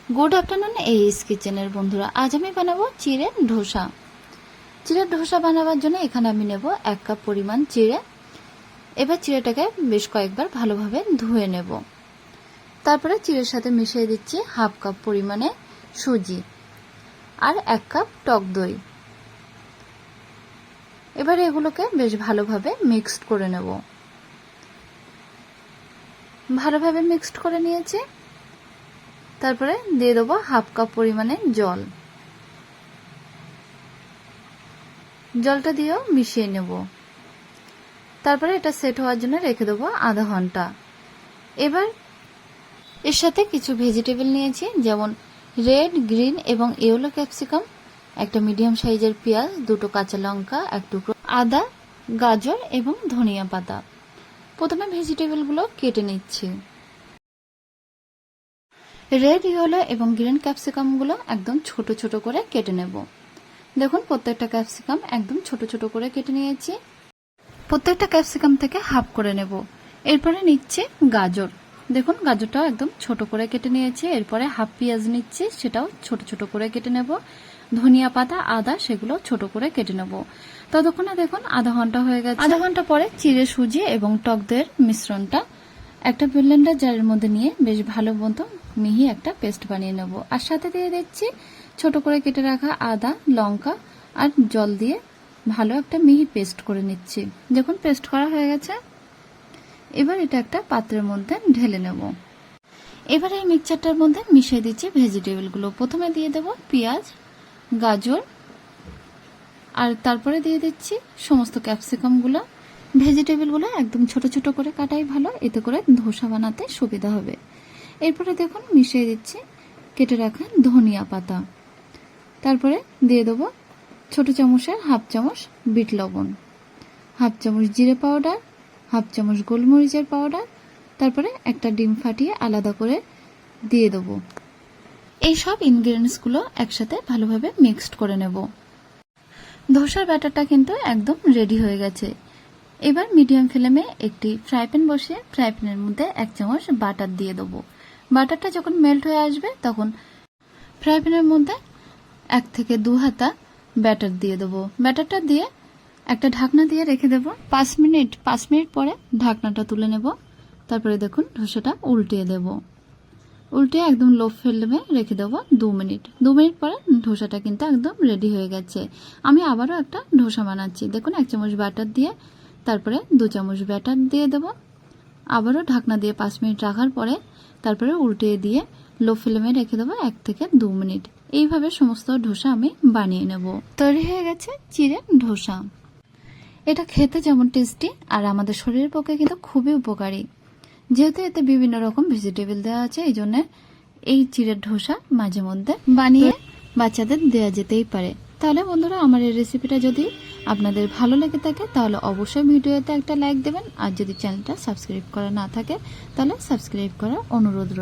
Good afternoon এইস কিচেনের বন্ধুরা, আজ আমি বানাবো চিড়ের ধোসা। চিড়ের ধোসা বানাবার জন্য এখানে আমি নেব 1 কাপ পরিমাণ চিড়ে। এবার চিড়েটাকে বেশ কয়েকবার ভালোভাবে ধুয়ে নেব। তারপরে চিড়ের সাথে মিশিয়ে দিচ্ছি 1/2 কাপ পরিমাণে সুজি আর 1 কাপ টক দই। এবার এগুলোকে বেশ ভালোভাবে মিক্সড করে নেব। ভালোভাবে মিক্সড করে নিয়েছি। তারপরে দিয়ে দেবো 1/2 কাপ পরিমাণে জল। জলটা দিয়েও মিশিয়ে নেব। তারপরে এটা সেট হওয়ার জন্য রেখে দেবো আধা ঘন্টা। এবার এর সাথে কিছু ভেজিটেবল নিয়েছি, যেমন রেড, গ্রিন এবং ইয়েলো ক্যাপসিকাম, একটা মিডিয়াম সাইজের পেঁয়াজ, 2টো কাঁচা লঙ্কা, 1 টুকরো আদা, গাজর এবং ধনিয়া পাতা। প্রথমে ভেজিটেবলগুলো কেটে নিচ্ছি। রেড, ইয়েলো এবং গ্রিন ক্যাপসিকামগুলো একদম ছোট ছোট করে কেটে নেব। দেখুন, প্রত্যেকটা ক্যাপসিকাম একদম ছোট ছোট করে কেটে নিয়েছি। প্রত্যেকটা ক্যাপসিকাম থেকে হাফ করে নেব। এরপরে নিচ্ছি গাজর। দেখুন, গাজরটাও একদম ছোট করে কেটে নিয়েছি। এরপরে হাফ পেঁয়াজ নিচ্ছি, সেটাও ছোট ছোট করে কেটে নেব। ধনিয়া পাতা, আদা, সেগুলো ছোট করে কেটে নেব। ততক্ষণে দেখুন আধা ঘন্টা হয়ে গেছে। আধা ঘন্টা পরে চিড়ে, সুজি এবং টক দইয়ের মিশ্রণটা একটা ব্লেন্ডার জারের মধ্যে নিয়ে বেশ ভালো মতো মিহি একটা পেস্ট বানিয়ে নেব। আর সাথে দিয়ে দিচ্ছি ছোট করে কেটে রাখা আদা, লঙ্কা আর জল দিয়ে ভালো একটা মিহি পেস্ট করে নিচ্ছি। দেখুন, পেস্ট করা হয়ে গেছে। এবার এটা একটা পাত্রের মধ্যে ঢেলে নেব। এবার এই মিক্সচারটার মধ্যে মিশিয়ে দিচ্ছি ভেজিটেবলগুলো। প্রথমে দিয়ে দেব পেঁয়াজ, গাজর, আর তারপরে দিয়ে দিচ্ছি সমস্ত ক্যাপসিকামগুলো। ভেজিটেবলগুলো একদম ছোট ছোট করে কাটাই ভালো, এতে করে ধোসা বানাতে সুবিধা হবে। এরপরে দেখুন মিশিয়ে দিচ্ছি কেটে রাখা ধনিয়া পাতা। তারপরে দিয়ে দেবো ছোট চামচের 1/2 চামচ বিট লবণ, 1/2 চামচ জিরে পাউডার, 1/2 চামচ গোলমরিচের পাউডার। তারপরে একটা ডিম ফাটিয়ে আলাদা করে দিয়ে দেবো। এই সব ইনগ্রেডিয়েন্টসগুলো একসাথে ভালোভাবে মিক্সড করে নেব। ধোসার ব্যাটারটা কিন্তু একদম রেডি হয়ে গেছে। এবার মিডিয়াম ফ্লেমে একটি ফ্রাই প্যান বসিয়ে ফ্রাই প্যানের মধ্যে 1 চামচ বাটার দিয়ে দেবো। বাটারটা যখন মেল্ট হয়ে আসবে তখন ফ্রাই প্যানের মধ্যে 1 থেকে 2 হাতা ব্যাটার দিয়ে দেবো। ব্যাটারটা দিয়ে একটা ঢাকনা দিয়ে রেখে দেবো 5 মিনিট। 5 মিনিট পরে ঢাকনাটা তুলে নেব। তারপরে দেখুন ধোসাটা উল্টিয়ে দেব। উল্টিয়ে একদম লো ফ্লেমে রেখে দেবো 2 মিনিট। 2 মিনিট পরে ধোসাটা কিন্তু একদম রেডি হয়ে গেছে। আমি আবারও একটা ধোসা বানাচ্ছি। দেখুন, 1 চামচ বাটার দিয়ে তারপরে 2 চামচ ব্যাটার দিয়ে দেব। আবারও ঢাকনা দিয়ে 5 মিনিট রাখার পরে তারপরে উল্টিয়ে দিয়ে লো ফ্লেমে রেখে দেবো 1 থেকে 2 মিনিট। এইভাবে সমস্ত ধোসা আমি বানিয়ে নেব। তৈরি হয়ে গেছে চিড়ের ধোসা। এটা খেতে যেমন টেস্টি আর আমাদের শরীরের পক্ষে কিন্তু খুবই উপকারী। যেহেতু এতে বিভিন্ন রকম ভেজিটেবল দেওয়া আছে, এই জন্য এই চিড়ের ধোসা মাঝে মধ্যে বানিয়ে বাচ্চাদের দেওয়া যেতেই পারে। তাহলে বন্ধুরা, আমার এই রেসিপিটা যদি আপনাদের ভালো লেগে থাকে তাহলে অবশ্যই ভিডিওতে একটা লাইক দেবেন। আর যদি চ্যানেলটা সাবস্ক্রাইব করা না থাকে তাহলে সাবস্ক্রাইব করার অনুরোধ রইল।